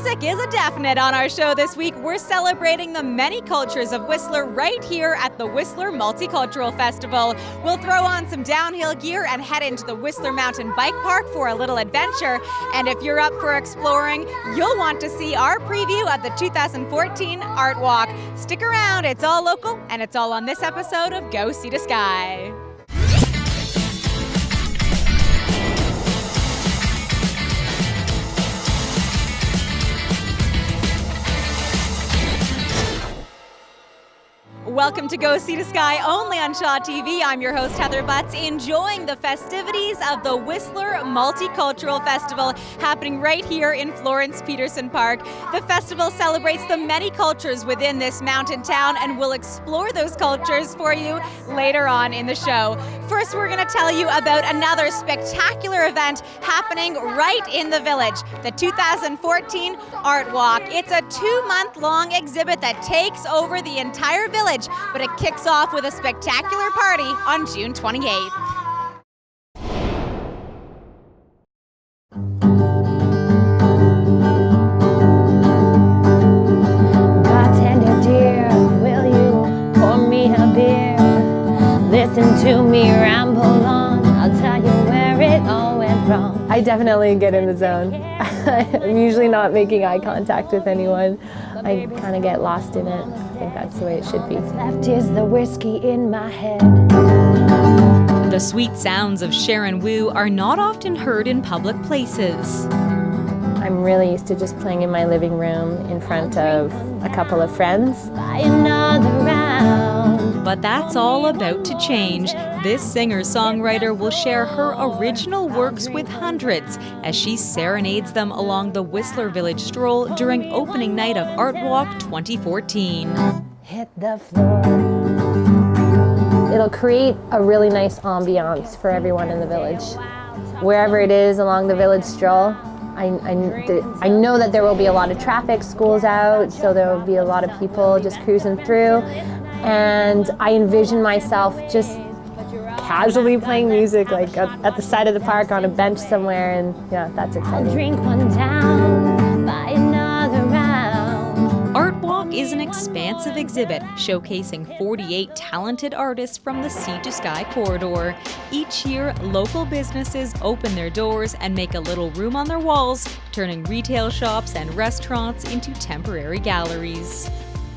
Music is a definite on our show this week. We're celebrating the many cultures of Whistler right here at the Whistler Multicultural Festival. We'll throw on some downhill gear and head into the Whistler Mountain Bike Park for a little adventure. And if you're up for exploring, you'll want to see our preview of the 2014 Art Walk. Stick around, it's all local, and it's all on this episode of Go See the Sky. Welcome to Go See the Sky, only on Shaw TV. I'm your host, Heather Butts, enjoying the festivities of the Whistler Multicultural Festival happening right here in Florence Peterson Park. The festival celebrates the many cultures within this mountain town, and we'll explore those cultures for you later on in the show. First, we're going to tell you about another spectacular event happening right in the village, the 2014 Art Walk. It's a 2-month-long exhibit that takes over the entire village, but it kicks off with a spectacular party on June 28th. Bartender dear, will you pour me a beer? Listen to me ramble on, I'll tell you where it all went wrong. I definitely get in the zone. I'm usually not making eye contact with anyone. I kind of get lost in it. I think that's the way it should be. Left is the whiskey in my head. The sweet sounds of Sharon Wu are not often heard in public places. I'm really used to just playing in my living room in front of a couple of friends. Buy another round. But that's all about to change. This singer-songwriter will share her original works with hundreds as she serenades them along the Whistler Village stroll during opening night of Art Walk 2014. Hit the floor. It'll create a really nice ambiance for everyone in the village. Wherever it is along the village stroll, I know that there will be a lot of traffic, school's out, so there will be a lot of people just cruising through. And I envision myself just casually playing music, like at the side of the park on a bench somewhere, and yeah, that's exciting. I'll drink one down, buy another round. Art Walk is an expansive exhibit showcasing 48 talented artists from the Sea to Sky corridor. Each year, local businesses open their doors and make a little room on their walls, turning retail shops and restaurants into temporary galleries.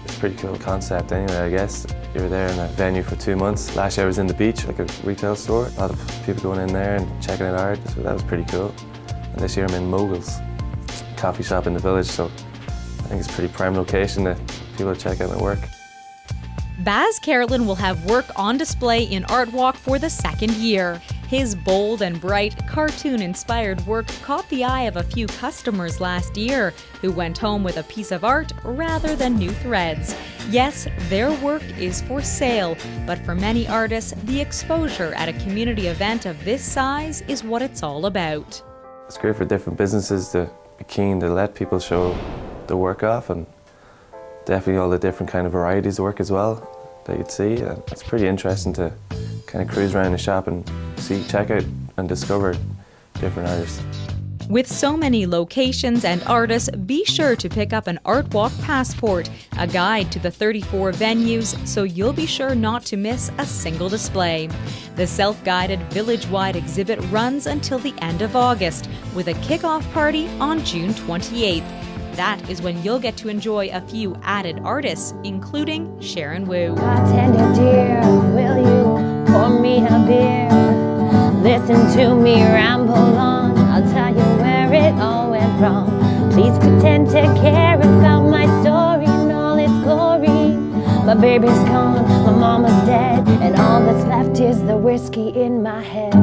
It's a pretty cool concept anyway, I guess. You were there in a venue for 2 months. Last year I was in the beach, like a retail store. A lot of people going in there and checking out art, so that was pretty cool. And this year I'm in Mogul's, coffee shop in the village, so I think it's a pretty prime location that people check out my work. Baz Carolyn will have work on display in Art Walk for the second year. His bold and bright, cartoon-inspired work caught the eye of a few customers last year, who went home with a piece of art rather than new threads. Yes, their work is for sale, but for many artists, the exposure at a community event of this size is what it's all about. It's great for different businesses to be keen to let people show their work off, and definitely all the different kind of varieties of work as well that you'd see. And it's pretty interesting to kind of cruise around the shop and check out and discover different artists. With so many locations and artists, be sure to pick up an Art Walk passport, a guide to the 34 venues, so you'll be sure not to miss a single display. The self-guided village-wide exhibit runs until the end of August, with a kickoff party on June 28th. That is when you'll get to enjoy a few added artists, including Sharon Wu. Bartender dear, will you pour me a beer? Listen to me ramble on, I'll tell you where it all went wrong. Please pretend to care about my story in all its glory. My baby's gone, my mama's dead, and all that's left is the whiskey in my head.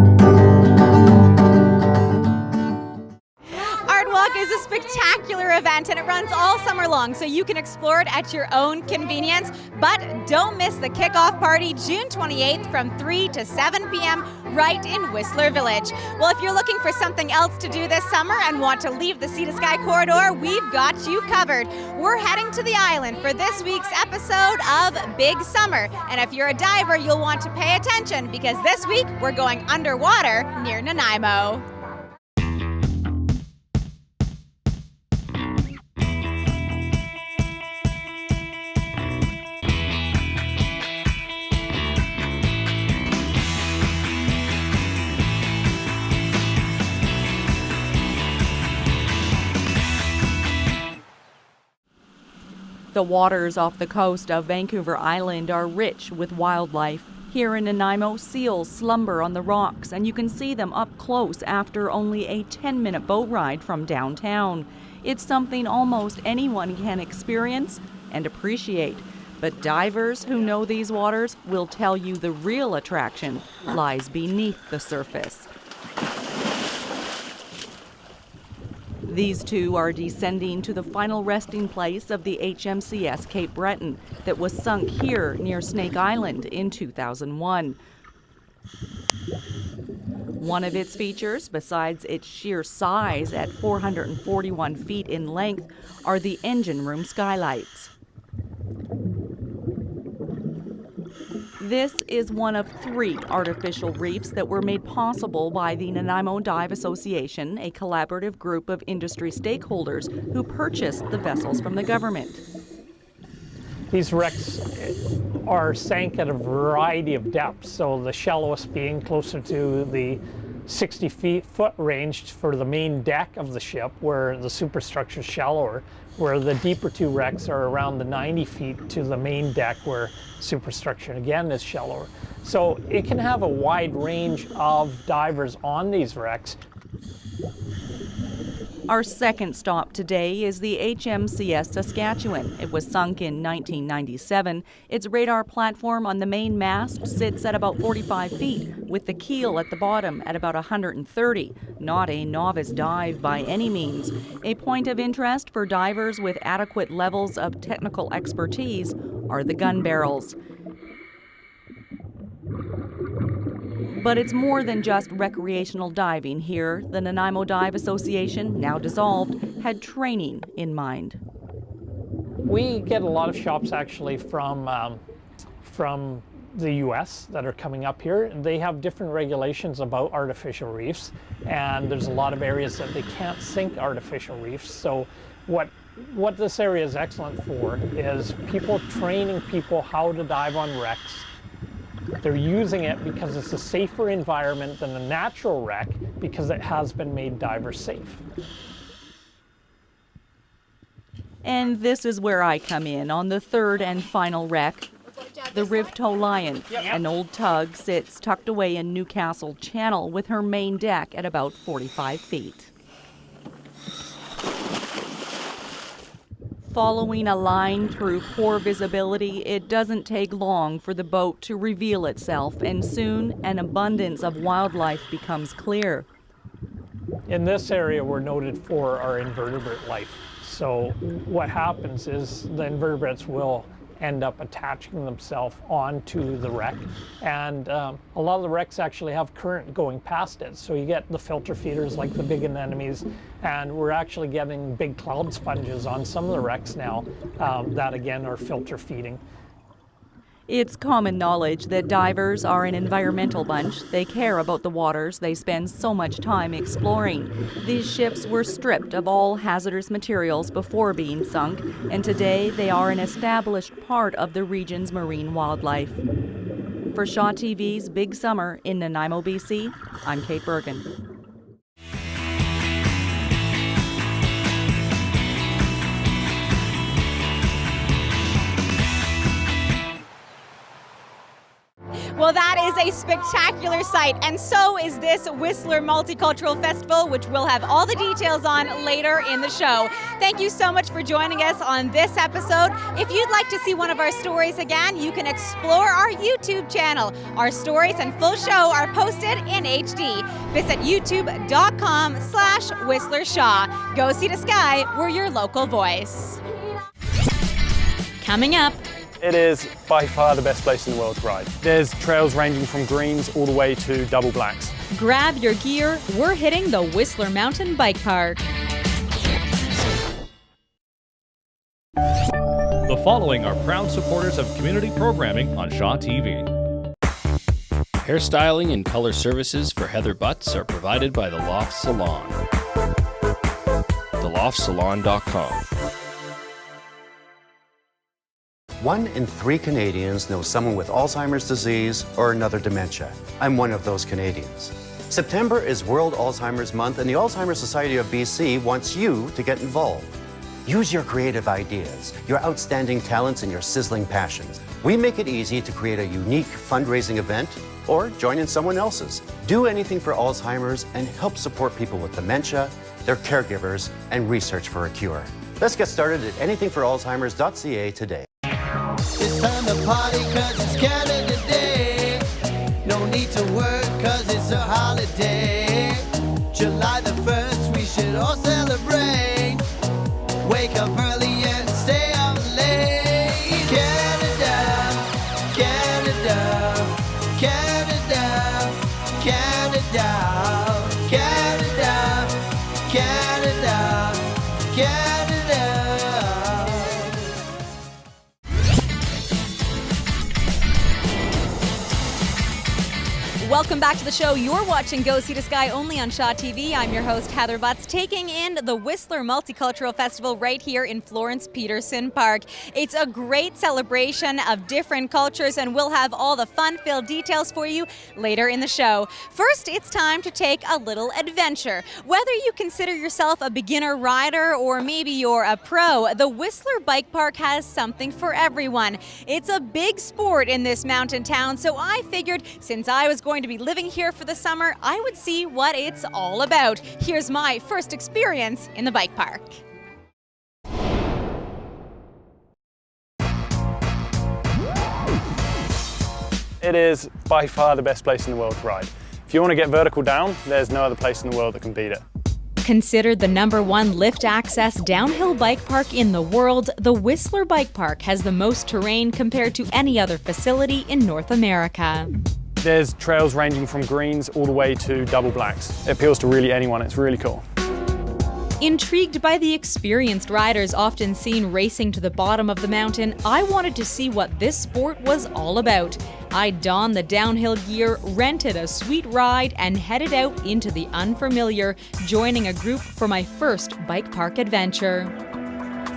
Is a spectacular event, and it runs all summer long, so you can explore it at your own convenience. But don't miss the kickoff party June 28th from 3 to 7 p.m. right in Whistler Village. Well, if you're looking for something else to do this summer and want to leave the Sea to Sky corridor, we've got you covered. We're heading to the island for this week's episode of Big Summer. And if you're a diver, you'll want to pay attention, because this week we're going underwater near Nanaimo. The waters off the coast of Vancouver Island are rich with wildlife. Here in Nanaimo, seals slumber on the rocks, and you can see them up close after only a 10-minute boat ride from downtown. It's something almost anyone can experience and appreciate. But divers who know these waters will tell you the real attraction lies beneath the surface. These two are descending to the final resting place of the HMCS Cape Breton that was sunk here near Snake Island in 2001. One of its features, besides its sheer size at 441 feet in length, are the engine room skylights. This is one of 3 artificial reefs that were made possible by the Nanaimo Dive Association, a collaborative group of industry stakeholders who purchased the vessels from the government. These wrecks are sank at a variety of depths, so the shallowest being closer to the 60-foot range for the main deck of the ship, where the superstructure is shallower, where the deeper 2 wrecks are around the 90 feet to the main deck, where superstructure again is shallower. So it can have a wide range of divers on these wrecks. Our second stop today is the HMCS Saskatchewan. It was sunk in 1997. Its radar platform on the main mast sits at about 45 feet, with the keel at the bottom at about 130. Not a novice dive by any means. A point of interest for divers with adequate levels of technical expertise are the gun barrels. But it's more than just recreational diving here. The Nanaimo Dive Association, now dissolved, had training in mind. We get a lot of shops actually from the U.S. that are coming up here. They have different regulations about artificial reefs, and there's a lot of areas that they can't sink artificial reefs. So what this area is excellent for is people training people how to dive on wrecks. They're using it because it's a safer environment than a natural wreck because it has been made diver safe. And this is where I come in on the third and final wreck. The Rivtoe Lion, an old tug, sits tucked away in Newcastle Channel with her main deck at about 45 feet. Following a line through poor visibility, it doesn't take long for the boat to reveal itself, and soon an abundance of wildlife becomes clear. In this area, we're noted for our invertebrate life. So what happens is the invertebrates will end up attaching themselves onto the wreck, and a lot of the wrecks actually have current going past it. So you get the filter feeders like the big anemones, and we're actually getting big cloud sponges on some of the wrecks now that again are filter feeding. It's common knowledge that divers are an environmental bunch. They care about the waters they spend so much time exploring. These ships were stripped of all hazardous materials before being sunk, and today they are an established part of the region's marine wildlife. For Shaw TV's Big Summer in Nanaimo, BC, I'm Kate Bergen. Well, that is a spectacular sight, and so is this Whistler Multicultural Festival, which we'll have all the details on later in the show. Thank you so much for joining us on this episode. If you'd like to see one of our stories again, you can explore our YouTube channel. Our stories and full show are posted in HD. Visit youtube.com/WhistlerShaw. Go see the sky, we're your local voice. Coming up. It is by far the best place in the world to ride. There's trails ranging from greens all the way to double blacks. Grab your gear, we're hitting the Whistler Mountain Bike Park. The following are proud supporters of community programming on Shaw TV. Hairstyling and color services for Heather Butts are provided by The Loft Salon. TheLoftSalon.com. 1 in 3 Canadians know someone with Alzheimer's disease or another dementia. I'm one of those Canadians. September is World Alzheimer's Month, and the Alzheimer's Society of BC wants you to get involved. Use your creative ideas, your outstanding talents, and your sizzling passions. We make it easy to create a unique fundraising event or join in someone else's. Do anything for Alzheimer's and help support people with dementia, their caregivers, and research for a cure. Let's get started at anythingforalzheimers.ca today. It's time to party 'cause it's Canada Day. No need to work 'cause it's a holiday. July the 1st, we should all celebrate. Wake up early and stay up late. Canada, Canada, Canada, Canada, Canada, Canada, Canada. Welcome back to the show. You're watching Go See the Sky only on Shaw TV. I'm your host, Heather Butts, taking in the Whistler Multicultural Festival right here in Florence Peterson Park. It's a great celebration of different cultures, and we'll have all the fun-filled details for you later in the show. First, it's time to take a little adventure. Whether you consider yourself a beginner rider or maybe you're a pro, the Whistler Bike Park has something for everyone. It's a big sport in this mountain town, so I figured since I was going to be living here for the summer, I would see what it's all about. Here's my first experience in the bike park. It is by far the best place in the world to ride. If you want to get vertical down, there's no other place in the world that can beat it. Considered the #1 lift access downhill bike park in the world, the Whistler Bike Park has the most terrain compared to any other facility in North America. There's trails ranging from greens all the way to double blacks. It appeals to really anyone, it's really cool. Intrigued by the experienced riders often seen racing to the bottom of the mountain, I wanted to see what this sport was all about. I donned the downhill gear, rented a sweet ride, and headed out into the unfamiliar, joining a group for my first bike park adventure.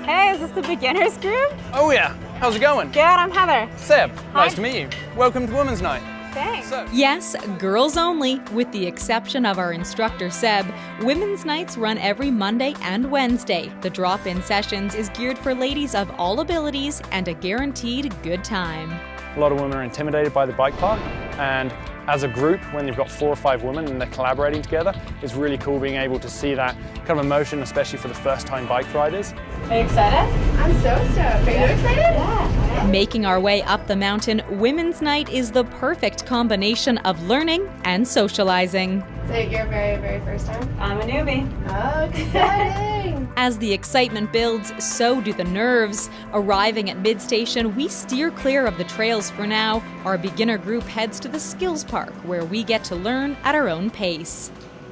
Hey, is this the beginners group? Oh yeah, how's it going? Good, I'm Heather. Seb, Hi. nice to meet you. Welcome to Women's Night. Thanks. Yes, girls only, with the exception of our instructor Seb. Women's nights run every Monday and Wednesday. The drop-in sessions is geared for ladies of all abilities and a guaranteed good time. A lot of women are intimidated by the bike park, and as a group, when you've got 4 or 5 women and they're collaborating together, it's really cool being able to see that kind of emotion, especially for the first-time bike riders. Are you excited? I'm so stoked. Are you excited? Yeah. Making our way up the mountain, Women's Night is the perfect combination of learning and socializing. So your very, very first time? I'm a newbie. Oh, exciting! As the excitement builds, so do the nerves. Arriving at mid-station, we steer clear of the trails for now. Our beginner group heads to the skills park, where we get to learn at our own pace.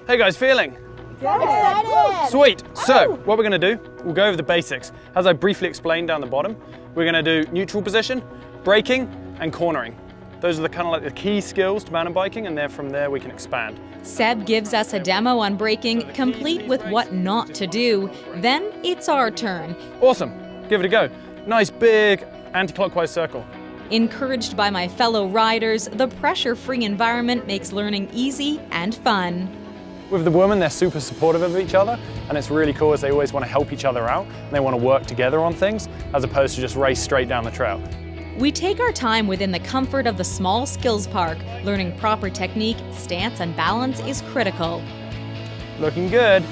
Hey guys, feeling? Excited! Sweet! So, what we're going to do, we'll go over the basics. As I briefly explained down the bottom, we're going to do neutral position, braking, and cornering. Those are the kind of like the key skills to mountain biking, and then from there we can expand. Seb gives us a demo on braking, complete with what not to do. Then it's our turn. Awesome! Give it a go. Nice big anti-clockwise circle. Encouraged by my fellow riders, the pressure-free environment makes learning easy and fun. With the women, they're super supportive of each other, and it's really cool as they always want to help each other out, and they want to work together on things, as opposed to just race straight down the trail. We take our time within the comfort of the small skills park. Learning proper technique, stance, and balance is critical. Looking good.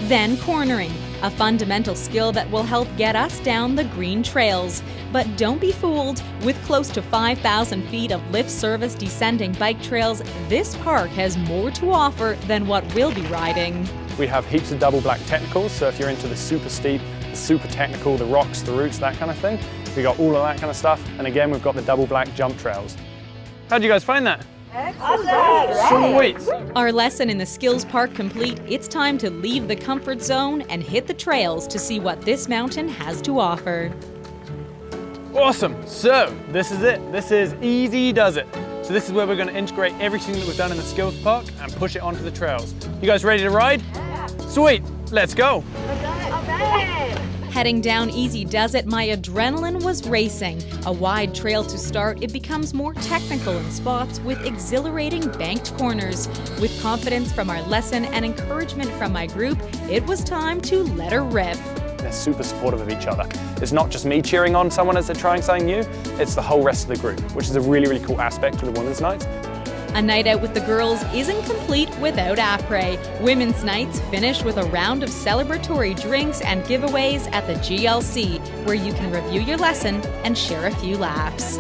Then cornering, a fundamental skill that will help get us down the green trails. But don't be fooled, with close to 5,000 feet of lift service descending bike trails, this park has more to offer than what we'll be riding. We have heaps of double black technicals, so if you're into the super steep, the super technical, the rocks, the roots, that kind of thing, we got all of that kind of stuff. And again, we've got the double black jump trails. How'd you guys find that? Awesome. Sweet! Our lesson in the skills park complete, it's time to leave the comfort zone and hit the trails to see what this mountain has to offer. Awesome, so this is it. This is easy does it. So this is where we're going to integrate everything that we've done in the skills park and push it onto the trails. You guys ready to ride? Yeah. Sweet, let's go. Heading down Easy Does It, my adrenaline was racing. A wide trail to start, it becomes more technical in spots with exhilarating banked corners. With confidence from our lesson and encouragement from my group, it was time to let her rip. they're super supportive of each other. It's not just me cheering on someone as they're trying something new, it's the whole rest of the group, which is a really, really cool aspect of the women's nights. A night out with the girls isn't complete without après. Women's nights finish with a round of celebratory drinks and giveaways at the GLC, where you can review your lesson and share a few laughs.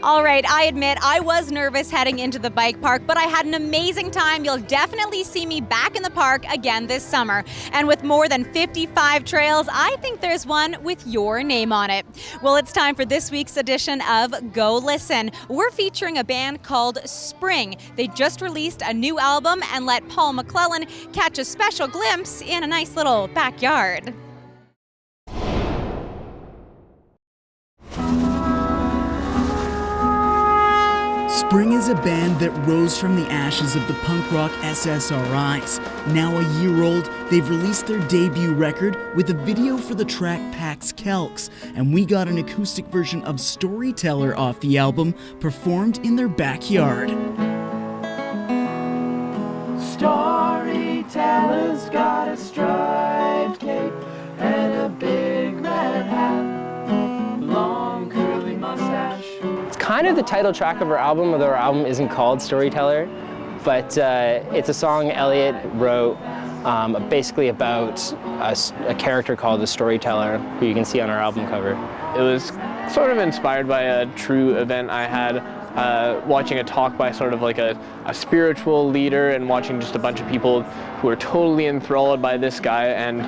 All right, I admit I was nervous heading into the bike park, but I had an amazing time. You'll definitely see me back in the park again this summer. And with more than 55 trails, I think there's one with your name on it. Well, it's time for this week's edition of Go Listen. We're featuring a band called Spring. They just released a new album and let Paul McClellan catch a special glimpse in a nice little backyard. Spring is a band that rose from the ashes of the punk rock SSRIs. Now a year old, they've released their debut record with a video for the track Pax Kelks, and we got an acoustic version of Storyteller off the album, performed in their backyard. Storyteller's got a striped cape and a big red hat, long curly mustache. Kind of the title track of our album, although our album isn't called Storyteller, but it's a song Elliot wrote basically about a character called the Storyteller, who you can see on our album cover. It was sort of inspired by a true event I had, watching a talk by sort of like a spiritual leader and watching just a bunch of people who were totally enthralled by this guy, and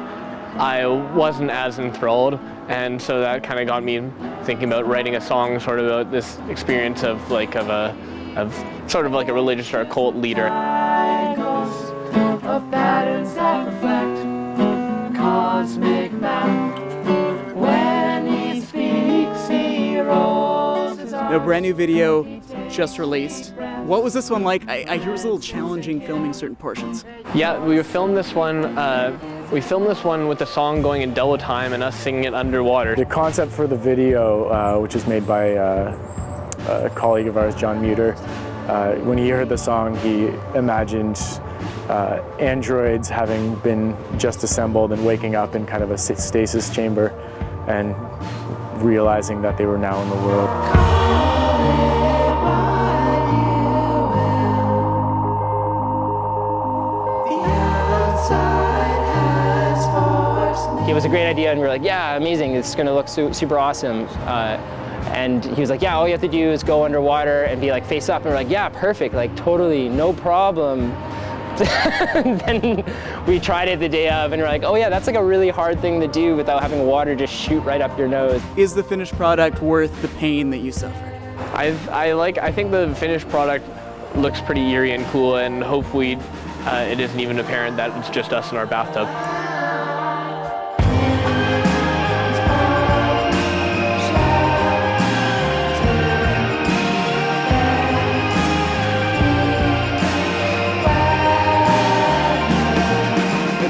I wasn't as enthralled. And so that kind of got me thinking about writing a song sort of about this experience of sort of like a religious or a cult leader. Of patterns that reflect cosmic math. When he speaks, he rolls his eyes. The brand new video just released. What was this one like? I hear it was a little challenging filming certain portions. Yeah, we filmed this one. We filmed this one with the song going in double time and us singing it underwater. The concept for the video, which is made by a colleague of ours, John Muter, when he heard the song, he imagined androids having been just assembled and waking up in kind of a stasis chamber and realizing that they were now in the world. It was a great idea, and we were like, yeah, amazing, it's gonna look super awesome. And he was like, yeah, all you have to do is go underwater and be like face up, and we're like, yeah, perfect, like totally, no problem. Then we tried it the day of, and we're like, oh yeah, that's like a really hard thing to do without having water just shoot right up your nose. Is the finished product worth the pain that you suffered? I think the finished product looks pretty eerie and cool, and hopefully it isn't even apparent that it's just us in our bathtub.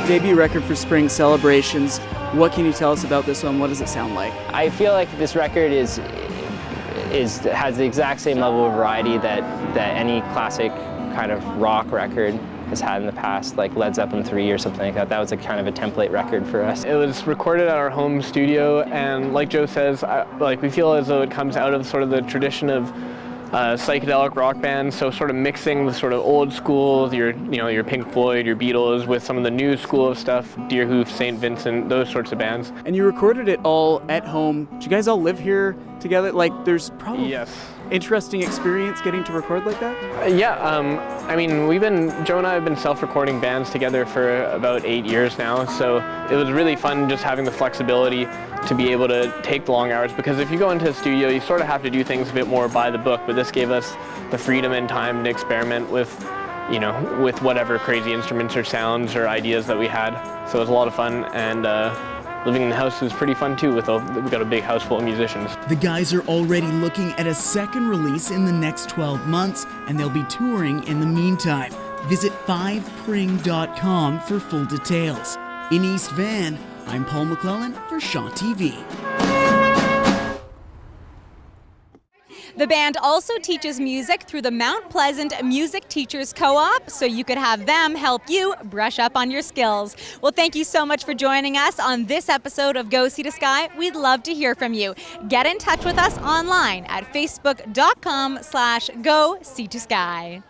Debut record for Spring Celebrations. What can you tell us about this one? What does it sound like? I feel like this record has the exact same level of variety that any classic kind of rock record has had in the past, like Led Zeppelin 3 or something like that. That was a kind of a template record for us. It was recorded at our home studio, and like Joe says, we feel as though it comes out of sort of the tradition of psychedelic rock bands, so sort of mixing the sort of old school, your Pink Floyd, your Beatles, with some of the new school of stuff, Deerhoof, St. Vincent, those sorts of bands. And you recorded it all at home. Do you guys all live here together? Like, there's probably interesting experience getting to record like that? I mean, Joe and I have been self-recording bands together for about 8 years now, so it was really fun just having the flexibility to be able to take the long hours, because if you go into the studio, you sort of have to do things a bit more by the book, but this gave us the freedom and time to experiment with whatever crazy instruments or sounds or ideas that we had. So it was a lot of fun, and living in the house was pretty fun too. We've got a big house full of musicians. The guys are already looking at a second release in the next 12 months, and they'll be touring in the meantime. Visit 5pring.com for full details. In East Van, I'm Paul McClellan for Shaw TV. The band also teaches music through the Mount Pleasant Music Teachers Co-op, so you could have them help you brush up on your skills. Well, thank you so much for joining us on this episode of Go Sea to Sky. We'd love to hear from you. Get in touch with us online at facebook.com/Go Sea to Sky.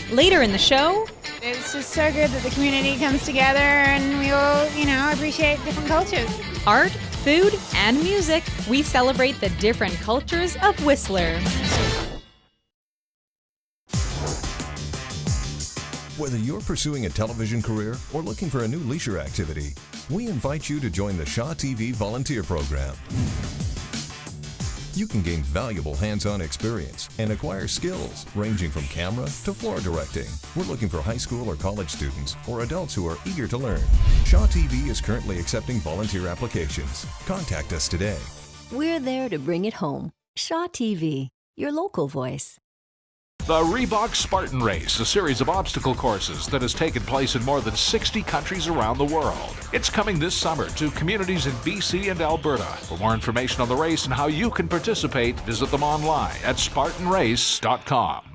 Later in the show, it's just so good that the community comes together and we all, appreciate different cultures. Art, food, and music. We celebrate the different cultures of Whistler. Whether you're pursuing a television career or looking for a new leisure activity, we invite you to join the Shaw TV volunteer program. You can gain valuable hands-on experience and acquire skills ranging from camera to floor directing. We're looking for high school or college students or adults who are eager to learn. Shaw TV is currently accepting volunteer applications. Contact us today. We're there to bring it home. Shaw TV, your local voice. The Reebok Spartan Race, a series of obstacle courses that has taken place in more than 60 countries around the world. It's coming this summer to communities in BC and Alberta. For more information on the race and how you can participate, visit them online at spartanrace.com.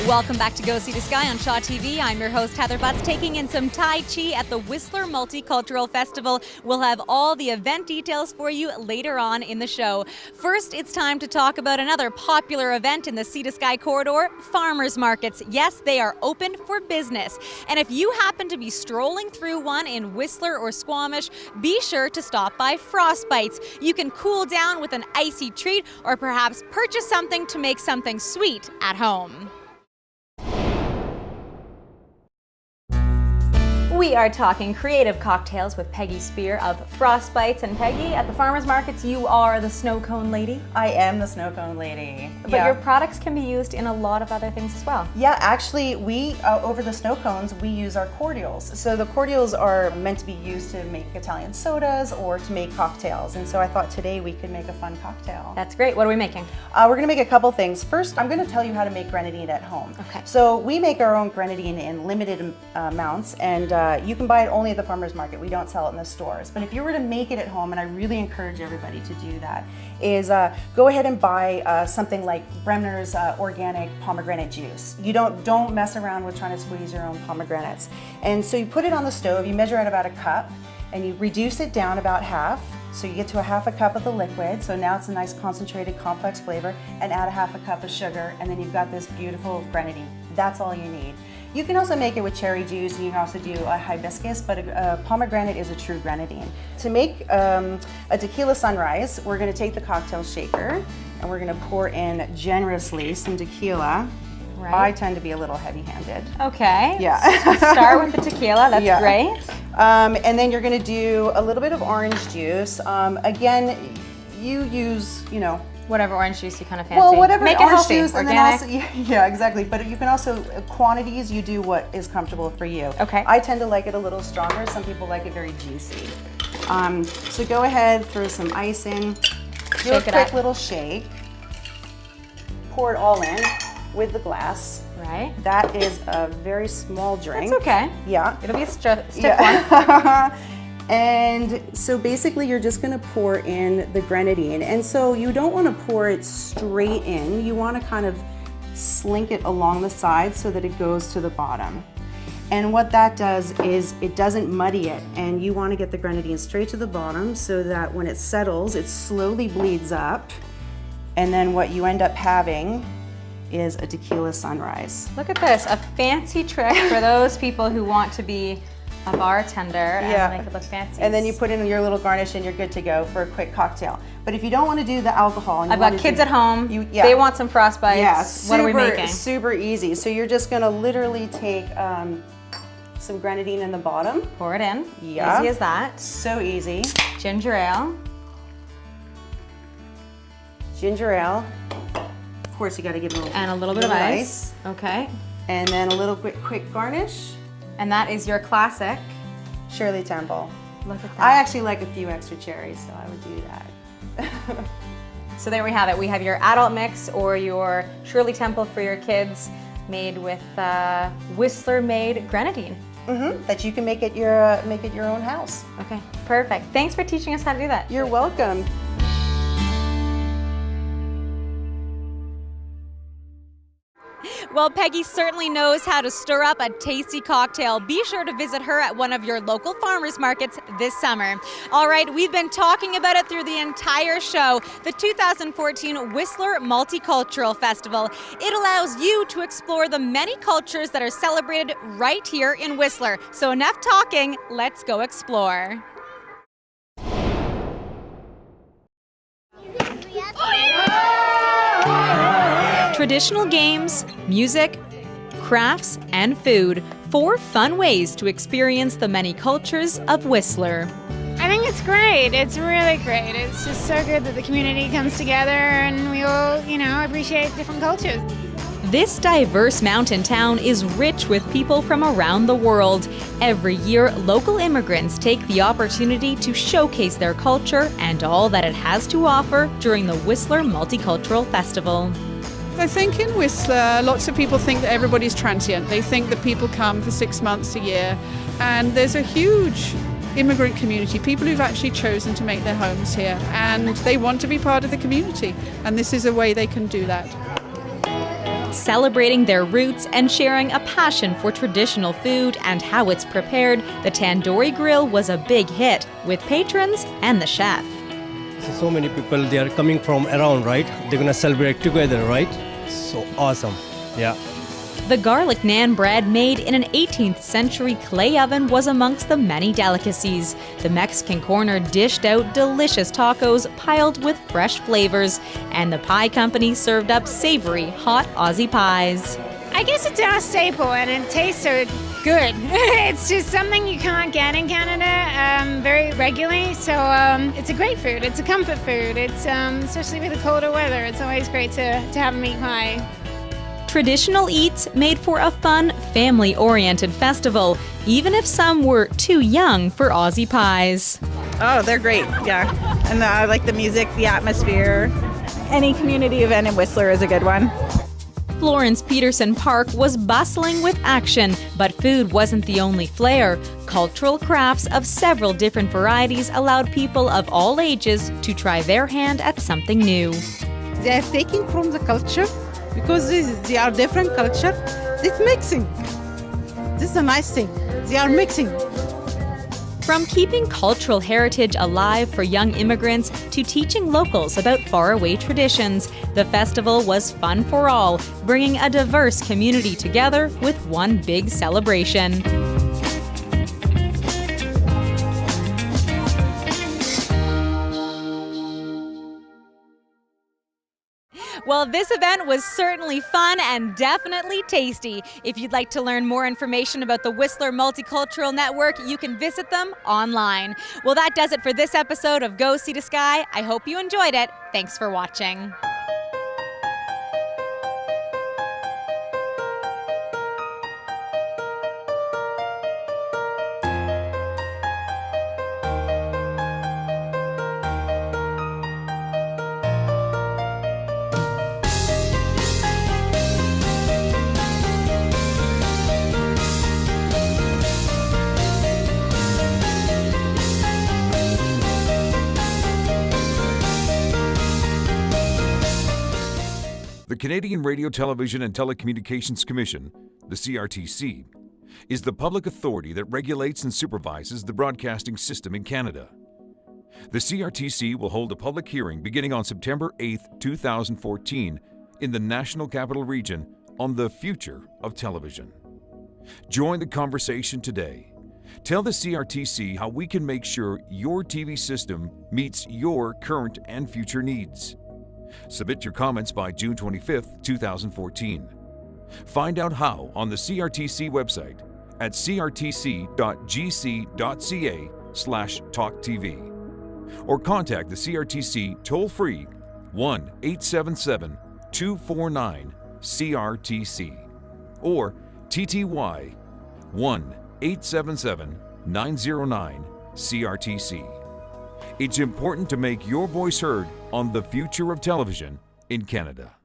Welcome back to Go Sea to Sky on Shaw TV. I'm your host, Heather Butts, taking in some Tai Chi at the Whistler Multicultural Festival. We'll have all the event details for you later on in the show. First, it's time to talk about another popular event in the Sea to Sky corridor, farmers markets. Yes, they are open for business. And if you happen to be strolling through one in Whistler or Squamish, be sure to stop by Frostbites. You can cool down with an icy treat or perhaps purchase something to make something sweet at home. We are talking creative cocktails with Peggy Spear of Frostbites. And Peggy, at the farmers markets, you are the snow cone lady. I am the snow cone lady. But your products can be used in a lot of other things as well. Yeah, actually, we, over the snow cones, we use our cordials. So the cordials are meant to be used to make Italian sodas or to make cocktails. And so I thought today we could make a fun cocktail. That's great. What are we making? We're gonna make a couple things. First, I'm gonna tell you how to make grenadine at home. Okay. So we make our own grenadine in limited amounts, and you can buy it only at the farmer's market. We don't sell it in the stores. But if you were to make it at home, and I really encourage everybody to do that, is go ahead and buy something like Bremner's organic pomegranate juice. You don't mess around with trying to squeeze your own pomegranates. And so you put it on the stove, you measure out about a cup, and you reduce it down about half. So you get to a half a cup of the liquid, so now it's a nice concentrated complex flavor, and add a half a cup of sugar, and then you've got this beautiful grenadine. That's all you need. You can also make it with cherry juice, and you can also do a hibiscus, but a pomegranate is a true grenadine. To make a tequila sunrise, we're gonna take the cocktail shaker, and we're gonna pour in generously some tequila. Right. I tend to be a little heavy-handed. Okay. Yeah. Start with the tequila, that's great. And then you're gonna do a little bit of orange juice. Again, you use, whatever orange juice you kind of fancy. Well, whatever Make orange it healthy, juice, and organic. then also, yeah, exactly. But you can also, quantities, you do what is comfortable for you. Okay. I tend to like it a little stronger. Some people like it very juicy. So go ahead, throw some ice in. Do a quick little shake. Pour it all in with the glass. Right. That is a very small drink. That's okay. Yeah. It'll be a stiff one. And so basically you're just gonna pour in the grenadine. And so you don't wanna pour it straight in. You wanna kind of slink it along the side so that it goes to the bottom. And what that does is it doesn't muddy it. And you wanna get the grenadine straight to the bottom so that when it settles, it slowly bleeds up. And then what you end up having is a tequila sunrise. Look at this, a fancy trick for those people who want to be a bartender and make it look fancy. And then you put in your little garnish and you're good to go for a quick cocktail. But if you don't want to do the alcohol, and I've got kids at home, they want some Frostbites. Yeah, what are we making? Super easy. So you're just gonna literally take some grenadine in the bottom. Pour it in, easy as that. So easy. Ginger ale. Ginger ale. Of course you gotta give it a little bit of ice. Okay. And then a little quick garnish. And that is your classic Shirley Temple. Look at that. I actually like a few extra cherries, so I would do that. So there we have it. We have your adult mix or your Shirley Temple for your kids, made with Whistler-made grenadine. that you can make it your own house. Okay, perfect. Thanks for teaching us how to do that. You're welcome. Well, Peggy certainly knows how to stir up a tasty cocktail. Be sure to visit her at one of your local farmers markets this summer. All right, we've been talking about it through the entire show, the 2014 Whistler Multicultural Festival. It allows you to explore the many cultures that are celebrated right here in Whistler. So enough talking, let's go explore. Traditional games, music, crafts, and food. 4 fun ways to experience the many cultures of Whistler. I think it's great. It's really great. It's just so good that the community comes together and we all, appreciate different cultures. This diverse mountain town is rich with people from around the world. Every year, local immigrants take the opportunity to showcase their culture and all that it has to offer during the Whistler Multicultural Festival. I think in Whistler, lots of people think that everybody's transient. They think that people come for 6 months, a year, and there's a huge immigrant community, people who've actually chosen to make their homes here, and they want to be part of the community, and this is a way they can do that. Celebrating their roots and sharing a passion for traditional food and how it's prepared, the Tandoori Grill was a big hit with patrons and the chef. So many people, they are coming from around, right? They're gonna celebrate together, right? So awesome, yeah. The garlic naan bread made in an 18th century clay oven was amongst the many delicacies. The Mexican corner dished out delicious tacos piled with fresh flavors, and the pie company served up savory, hot Aussie pies. I guess it's our staple and it tastes so good. It's just something you can't get in Canada very regularly, so it's a great food. It's a comfort food. It's especially with the colder weather, it's always great to have a meat pie. Traditional eats made for a fun, family-oriented festival, even if some were too young for Aussie pies. Oh, they're great, yeah. And I like the music, the atmosphere. Any community event in Whistler is a good one. Florence Peterson Park was bustling with action, but food wasn't the only flair. Cultural crafts of several different varieties allowed people of all ages to try their hand at something new. They are taking from the culture because they are different culture. It's mixing. This is a nice thing. They are mixing. From keeping cultural heritage alive for young immigrants to teaching locals about faraway traditions, the festival was fun for all, bringing a diverse community together with one big celebration. Well, this event was certainly fun and definitely tasty. If you'd like to learn more information about the Whistler Multicultural Network, you can visit them online. Well, that does it for this episode of Go Sea to Sky. I hope you enjoyed it. Thanks for watching. The Canadian Radio, Television and Telecommunications Commission, the CRTC, is the public authority that regulates and supervises the broadcasting system in Canada. The CRTC will hold a public hearing beginning on September 8, 2014 in the National Capital Region on the future of television. Join the conversation today. Tell the CRTC how we can make sure your TV system meets your current and future needs. Submit your comments by June 25, 2014. Find out how on the CRTC website at crtc.gc.ca/talktv or contact the CRTC toll-free 1-877-249-CRTC or TTY 1-877-909-CRTC. It's important to make your voice heard on the future of television in Canada.